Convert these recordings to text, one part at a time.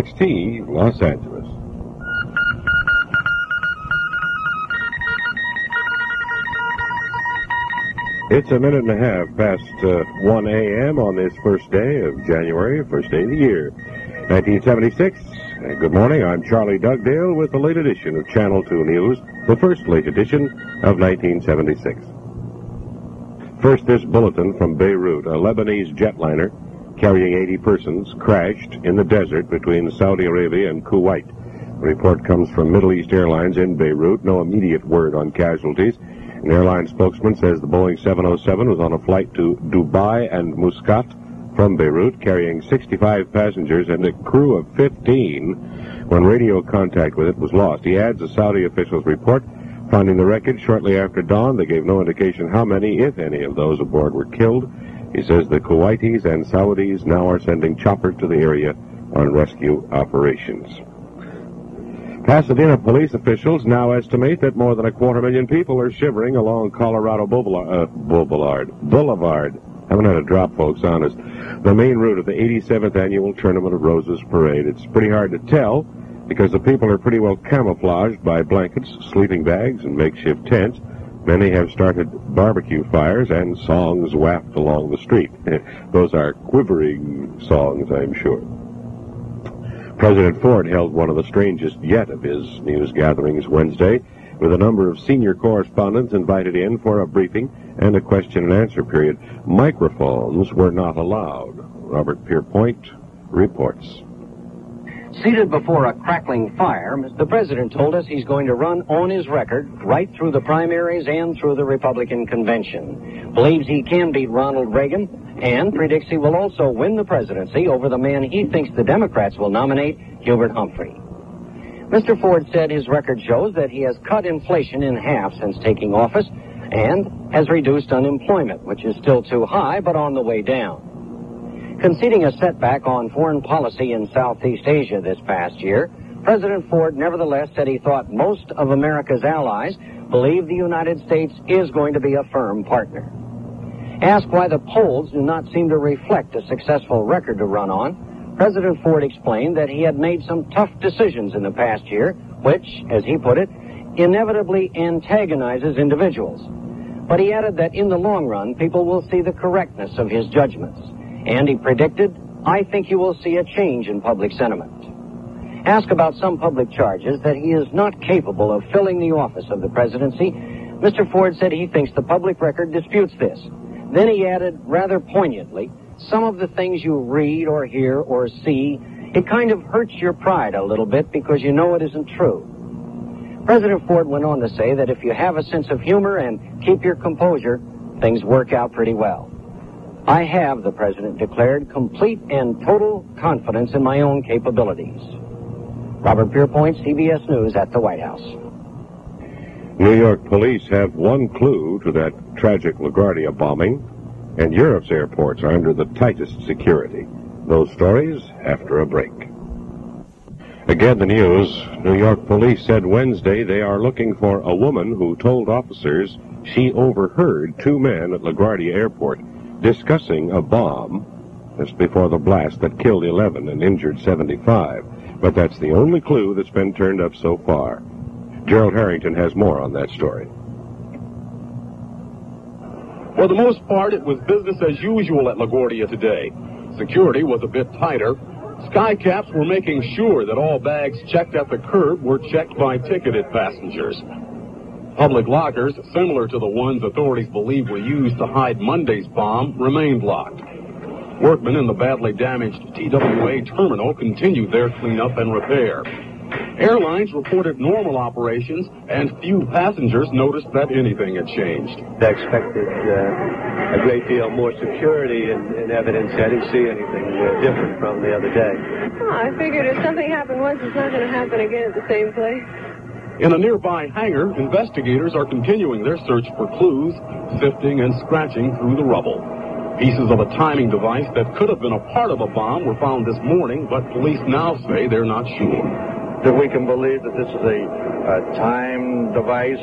KNXT, Los Angeles. It's a minute and a half past 1 a.m. on this first day of January, first day of the year, 1976. Good morning, I'm Charlie Dugdale with the late edition of Channel 2 News, the first late edition of 1976. First, this bulletin from Beirut. A Lebanese jetliner carrying 80 persons crashed in the desert between Saudi Arabia and Kuwait. The report comes from Middle East Airlines in Beirut. No immediate word on casualties. An airline spokesman says the Boeing 707 was on a flight to Dubai and Muscat from Beirut, carrying 65 passengers and a crew of 15 when radio contact with it was lost. He adds a Saudi official's report finding the wreckage shortly after dawn. They gave no indication how many, if any, of those aboard were killed. He says the Kuwaitis and Saudis now are sending choppers to the area on rescue operations. Pasadena police officials now estimate that more than 250,000 people are shivering along Colorado Boulevard. Haven't had a drop, folks, honest. The main route of the 87th Annual Tournament of Roses Parade. It's pretty hard to tell because the people are pretty well camouflaged by blankets, sleeping bags, and makeshift tents. Many have started barbecue fires and songs wafted along the street. Those are quivering songs, I'm sure. President Ford held one of the strangest yet of his news gatherings Wednesday, with a number of senior correspondents invited in for a briefing and a question and answer period. Microphones were not allowed. Robert Pierpoint reports. Seated before a crackling fire, the president told us he's going to run on his record right through the primaries and through the Republican convention. Believes he can beat Ronald Reagan and predicts he will also win the presidency over the man he thinks the Democrats will nominate, Hubert Humphrey. Mr. Ford said his record shows that he has cut inflation in half since taking office and has reduced unemployment, which is still too high but on the way down. Conceding a setback on foreign policy in Southeast Asia this past year, President Ford nevertheless said he thought most of America's allies believe the United States is going to be a firm partner. Asked why the polls do not seem to reflect a successful record to run on, President Ford explained that he had made some tough decisions in the past year, which, as he put it, inevitably antagonizes individuals. But he added that in the long run, people will see the correctness of his judgments. And he predicted, I think you will see a change in public sentiment. Asked about some public charges that he is not capable of filling the office of the presidency, Mr. Ford said he thinks the public record disputes this. Then he added, rather poignantly, some of the things you read or hear or see, it kind of hurts your pride a little bit because you know it isn't true. President Ford went on to say that if you have a sense of humor and keep your composure, things work out pretty well. I have, the president declared, complete and total confidence in my own capabilities. Robert Pierpoint, CBS News at the White House. New York police have one clue to that tragic LaGuardia bombing, and Europe's airports are under the tightest security. Those stories after a break. Again, the news. New York police said Wednesday they are looking for a woman who told officers she overheard two men at LaGuardia Airport discussing a bomb just before the blast that killed 11 and injured 75. But that's the only clue that's been turned up so far. Gerald Harrington has more on that story. For the most part, it was business as usual at LaGuardia today. Security was a bit tighter. Skycaps were making sure that all bags checked at the curb were checked by ticketed passengers. Public lockers, similar to the ones authorities believe were used to hide Monday's bomb, remained locked. Workmen in the badly damaged TWA terminal continued their cleanup and repair. Airlines reported normal operations, and few passengers noticed that anything had changed. I expected a great deal more security and evidence. I didn't see anything different from the other day. Oh, I figured if something happened once, it's not going to happen again at the same place. In a nearby hangar, investigators are continuing their search for clues, sifting and scratching through the rubble. Pieces of a timing device that could have been a part of a bomb were found this morning, but police now say they're not sure. That we can believe that this is a time device.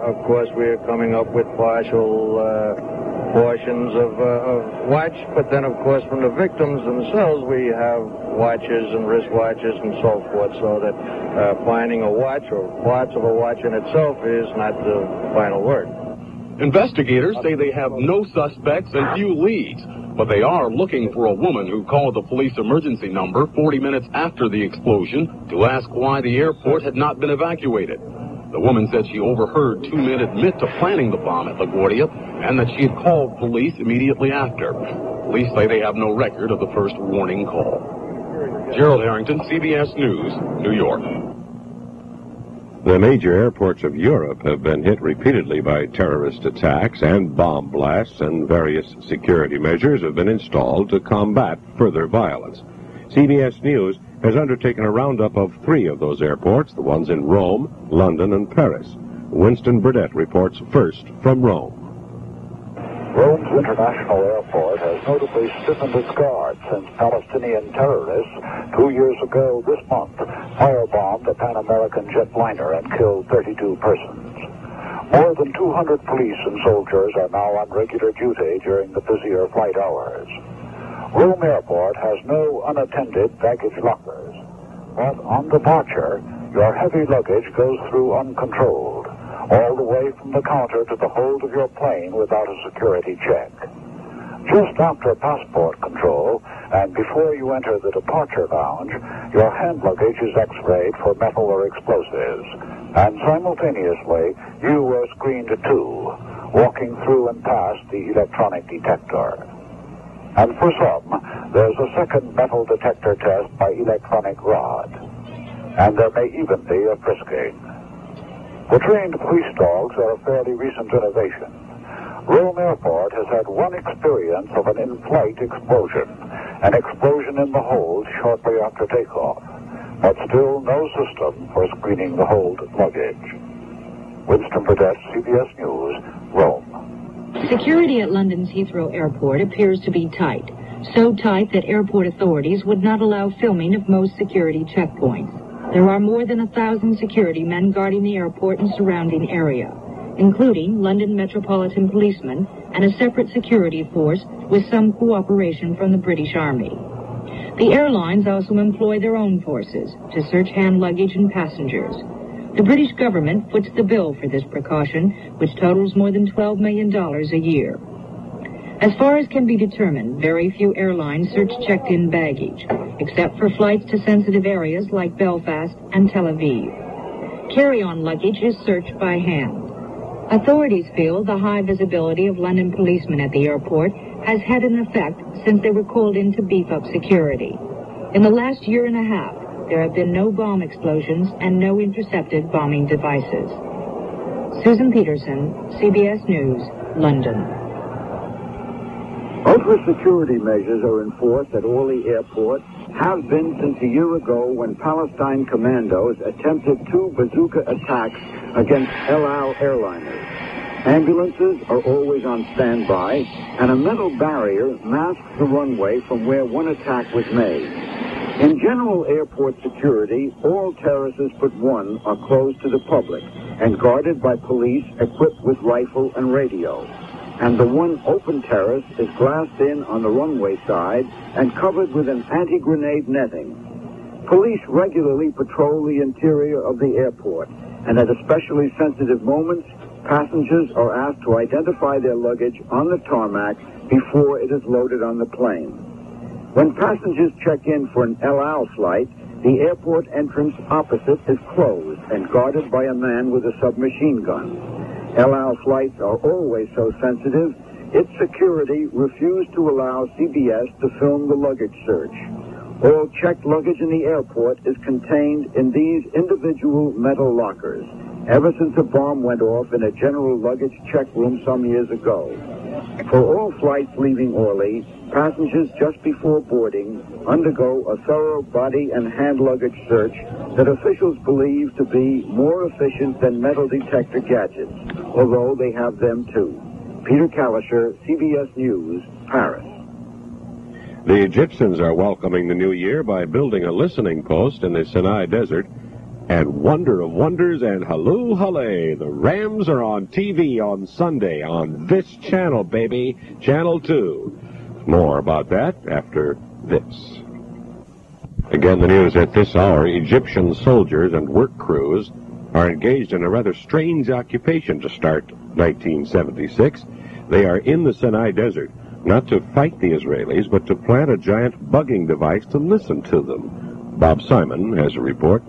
Of course, we're coming up with partial portions of watch, but then, of course, from the victims themselves, we have watches and wristwatches and so forth, so that finding a watch or parts of a watch in itself is not the final word. Investigators say they have no suspects and few leads, but they are looking for a woman who called the police emergency number 40 minutes after the explosion to ask why the airport had not been evacuated. The woman said she overheard two men admit to planning the bomb at LaGuardia and that she had called police immediately after. Police say they have no record of the first warning call. Gerald Harrington, CBS News, New York. The major airports of Europe have been hit repeatedly by terrorist attacks and bomb blasts, and various security measures have been installed to combat further violence. CBS News has undertaken a roundup of 3 of those airports, the ones in Rome, London, and Paris. Winston Burdett reports first from Rome. Rome's international airport has notably stiffened its guard since Palestinian terrorists 2 years ago this month firebombed a Pan American jetliner and killed 32 persons. More than 200 police and soldiers are now on regular duty during the busier flight hours. Rome Airport has no unattended baggage lockers, but on departure, your heavy luggage goes through uncontrolled, all the way from the counter to the hold of your plane without a security check. Just after passport control, and before you enter the departure lounge, your hand luggage is x-rayed for metal or explosives, and simultaneously, you are screened too, walking through and past the electronic detector. And for some, there's a second metal detector test by electronic rod. And there may even be a frisking. The trained police dogs are a fairly recent innovation. Rome Airport has had one experience of an in-flight explosion, an explosion in the hold shortly after takeoff, but still no system for screening the hold luggage. Winston Burdett, CBS News, Rome. Security at London's Heathrow Airport appears to be tight, so tight that airport authorities would not allow filming of most security checkpoints. There are more than 1,000 security men guarding the airport and surrounding area, including London Metropolitan Policemen and a separate security force with some cooperation from the British Army. The airlines also employ their own forces to search hand luggage and passengers. The British government foots the bill for this precaution, which totals more than $12 million a year. As far as can be determined, very few airlines search checked-in baggage, except for flights to sensitive areas like Belfast and Tel Aviv. Carry-on luggage is searched by hand. Authorities feel the high visibility of London policemen at the airport has had an effect since they were called in to beef up security. In the last year and a half, there have been no bomb explosions and no intercepted bombing devices. Susan Peterson, CBS News, London. Ultra-security measures are enforced at Orly Airport, have been since a year ago when Palestine commandos attempted 2 bazooka attacks against El Al airliners. Ambulances are always on standby, and a metal barrier masks the runway from where one attack was made. In general airport security, all terraces but one are closed to the public and guarded by police equipped with rifle and radio. And the one open terrace is glassed in on the runway side and covered with an anti-grenade netting. Police regularly patrol the interior of the airport, and at especially sensitive moments, passengers are asked to identify their luggage on the tarmac before it is loaded on the plane. When passengers check in for an El Al flight, the airport entrance opposite is closed and guarded by a man with a submachine gun. El Al flights are always so sensitive, its security refused to allow CBS to film the luggage search. All checked luggage in the airport is contained in these individual metal lockers, ever since a bomb went off in a general luggage check room some years ago. For all flights leaving Orly, passengers just before boarding undergo a thorough body and hand luggage search that officials believe to be more efficient than metal detector gadgets, although they have them too. Peter Kalisher, CBS News, Paris. The Egyptians are welcoming the new year by building a listening post in the Sinai Desert. And wonder of wonders and halloo, hallay. The Rams are on TV on Sunday on this channel, baby, Channel 2. More about that after this. Again, the news at this hour. Egyptian soldiers and work crews are engaged in a rather strange occupation to start 1976. They are in the Sinai Desert, not to fight the Israelis, but to plant a giant bugging device to listen to them. Bob Simon has a report.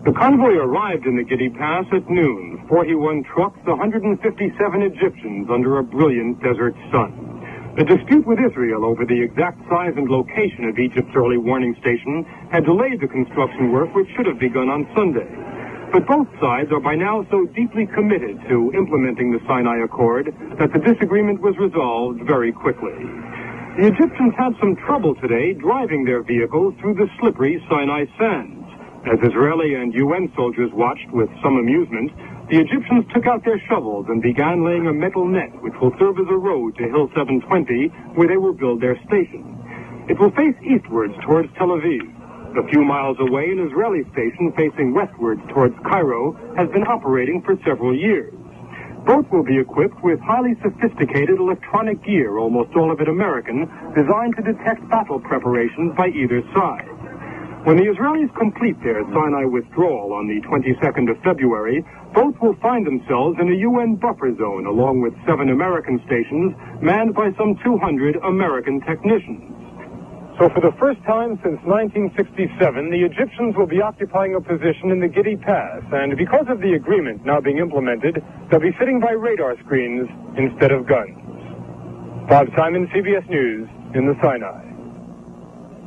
The convoy arrived in the Giddy Pass at noon. 41 trucks, 157 Egyptians under a brilliant desert sun. The dispute with Israel over the exact size and location of Egypt's early warning station had delayed the construction work, which should have begun on Sunday. But both sides are by now so deeply committed to implementing the Sinai Accord that the disagreement was resolved very quickly. The Egyptians had some trouble today driving their vehicles through the slippery Sinai sands. As Israeli and UN soldiers watched with some amusement, the Egyptians took out their shovels and began laying a metal net which will serve as a road to Hill 720, where they will build their station. It will face eastwards towards Tel Aviv. A few miles away, an Israeli station facing westwards towards Cairo has been operating for several years. Both will be equipped with highly sophisticated electronic gear, almost all of it American, designed to detect battle preparations by either side. When the Israelis complete their Sinai withdrawal on the 22nd of February, both will find themselves in a UN buffer zone, along with 7 American stations manned by some 200 American technicians. So for the first time since 1967, the Egyptians will be occupying a position in the Giddy Pass, and because of the agreement now being implemented, they'll be sitting by radar screens instead of guns. Bob Simon, CBS News, in the Sinai.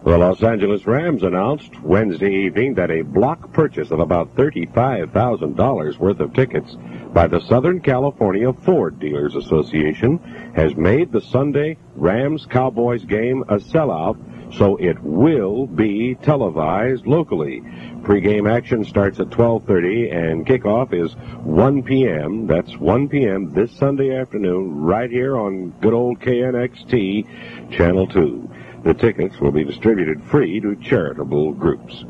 The Los Angeles Rams announced Wednesday evening that a block purchase of about $35,000 worth of tickets by the Southern California Ford Dealers Association has made the Sunday Rams-Cowboys game a sellout, so it will be televised locally. Pre-game action starts at 12:30 and kickoff is 1 p.m. That's 1 p.m. this Sunday afternoon right here on good old KNXT Channel 2. The tickets will be distributed free to charitable groups.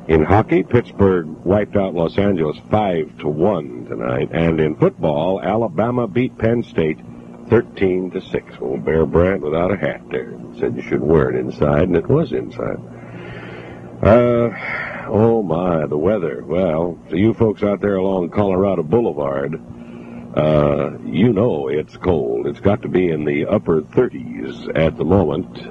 In hockey, Pittsburgh wiped out Los Angeles 5-1 tonight, and in football, Alabama beat Penn State 13-6. Well, Bear Bryant without a hat there. Said you should wear it inside, and it was inside. Oh my, the weather. Well, to you folks out there along Colorado Boulevard, you know it's cold. It's got to be in the upper 30s at the moment.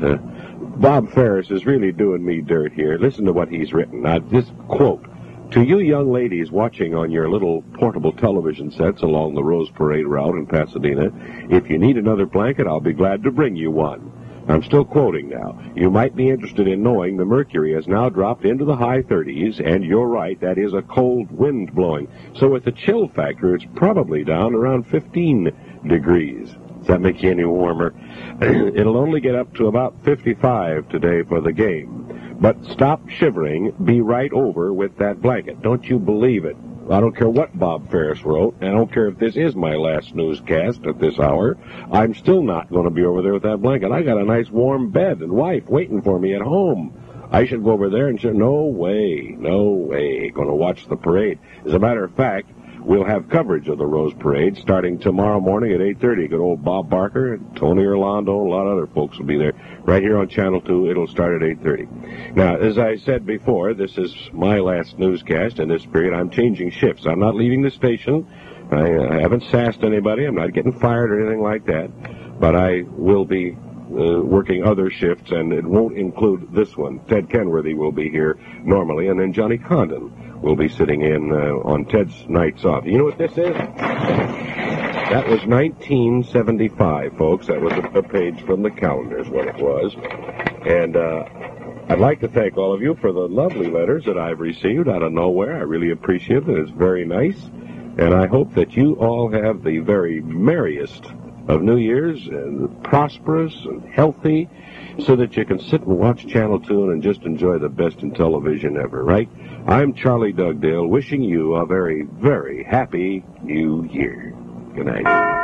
Bob Ferris is really doing me dirt here. Listen to what he's written. Now, this quote, "To you young ladies watching on your little portable television sets along the Rose Parade route in Pasadena, if you need another blanket, I'll be glad to bring you one." I'm still quoting now. "You might be interested in knowing the mercury has now dropped into the high 30s, and you're right, that is a cold wind blowing. So with the chill factor, it's probably down around 15 degrees. Does that make you any warmer? It'll only get up to about 55 today for the game. But stop shivering, be right over with that blanket. Don't you believe it? I don't care what Bob Ferris wrote, and I don't care if this is my last newscast at this hour. I'm still not going to be over there with that blanket. I got a nice warm bed and wife waiting for me at home. I should go over there and say, no way, going to watch the parade. As a matter of fact, we'll have coverage of the Rose Parade starting tomorrow morning at 8:30. Good old Bob Barker, Tony Orlando, a lot of other folks will be there. Right here on Channel 2, it'll start at 8:30. Now, as I said before, this is my last newscast in this period. I'm changing shifts. I'm not leaving the station. I haven't sassed anybody. I'm not getting fired or anything like that. But I will be working other shifts, and it won't include this one. Ted Kenworthy will be here normally, and then Johnny Condon will be sitting in on Ted's nights off. You know what this is? That was 1975, folks. That was a page from the calendar is what it was. And I'd like to thank all of you for the lovely letters that I've received out of nowhere. I really appreciate it. It's very nice. And I hope that you all have the very merriest of New Year's, and prosperous and healthy, so that you can sit and watch Channel 2 and just enjoy the best in television ever, right? I'm Charlie Dugdale, wishing you a very, very happy New Year. Good night.